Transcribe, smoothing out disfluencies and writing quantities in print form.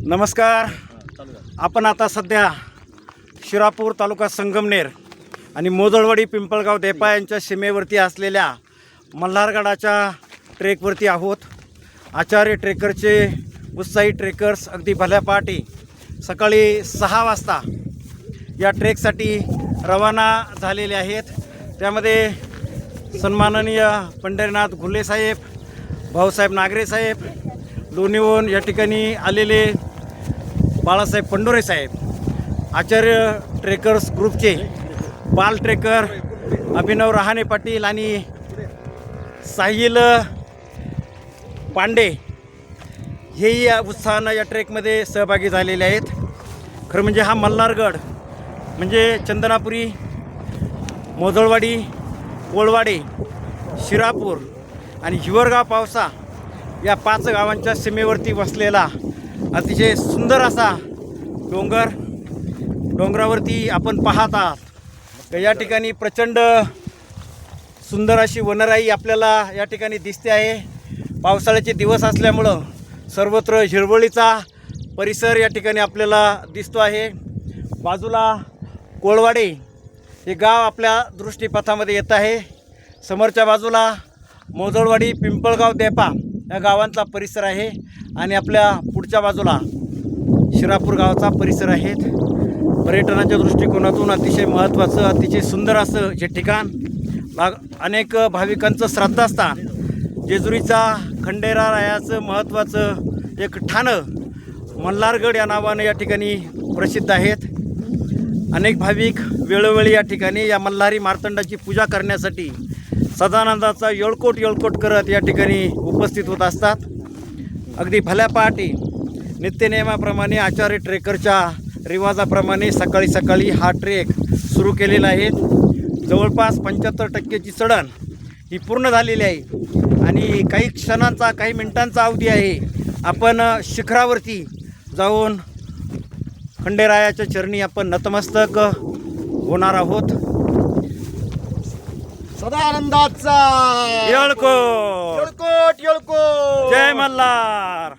नमस्कार. आपण आता सध्या शिरापूर तालुका संगमनेर आणि मोजळवाडी पिंपळगाव देपा यांच्या सीमेवरती असलेल्या मल्हारगडाच्या ट्रेकवरती आहोत. आचार्य ट्रेकरचे उत्साही ट्रेकर्स अगदी भल्या पहाटे सकाळी 6 वाजता या ट्रेकसाठी रवाना झालेले आहेत. त्यामध्ये सन्माननीय पंढरीनाथ घुले साहेब, भाऊसाहेब नागरे साहेब, लोणीहून या ठिकाणी आलेले बाळासाहेब पंडोरे साहेब, आचार्य ट्रेकर्स ग्रुपचे बाल ट्रेकर अभिनव रहाणे पाटील आणि साहिल पांडे हेही या उत्साहानं या ट्रेकमध्ये सहभागी झालेले आहेत. खरं म्हणजे हा मल्हारगड म्हणजे चंदनापुरी, मोजळवाडी, कोळवाडे, शिरापूर आणि हिवरगाव पावसा या 5 गावांच्या सीमेवरती वसलेला अतिशय सुंदर असा डोंगरावरती आपण पाहत आहात. तर या ठिकाणी प्रचंड सुंदर अशी वनराई आपल्याला या ठिकाणी दिसते आहे. पावसाळ्याचे दिवस असल्यामुळं सर्वत्र हिरवळीचा परिसर या ठिकाणी आपल्याला दिसतो आहे. बाजूला कोळवाडे हे गाव आपल्या दृष्टीपथामध्ये येत आहे. समोरच्या बाजूला मोजळवाडी, पिंपळगाव, देपा या गावांचा परिसर आहे आणि आपल्या पुढच्या बाजूला शिरापूर गावाचा परिसर आहेत. पर्यटनाच्या दृष्टिकोनातून अतिशय महत्त्वाचं, अतिशय सुंदर असं हे ठिकाण, अनेक भाविकांचं श्रद्धास्थान, जेजुरीचा खंडेरायाचं महत्त्वाचं एक ठाणं मल्हारगड या नावानं या ठिकाणी प्रसिद्ध आहेत. अनेक भाविक वेळोवेळी या ठिकाणी या मल्हारी मार्तंडाची पूजा करण्यासाठी सदानंदाचा येळकोट करत या ठिकाणी उपस्थित होत असतात. अगदी भल्या पहाटे नित्यनियमाप्रमाणे आचार्य ट्रेकरच्या रिवाजाप्रमाणे सकाळी हा ट्रेक सुरू केलेला आहे. जवळपास 75% चढण ही पूर्ण झालेली आहे आणि काही क्षणांचा, काही मिनिटांचा अवधी आहे. आपण शिखरावरती जाऊन खंडेरायाच्या चरणी आपण नतमस्तक होणार आहोत. सदानंदाचा येळकोट. येळकोट. जय मल्हार.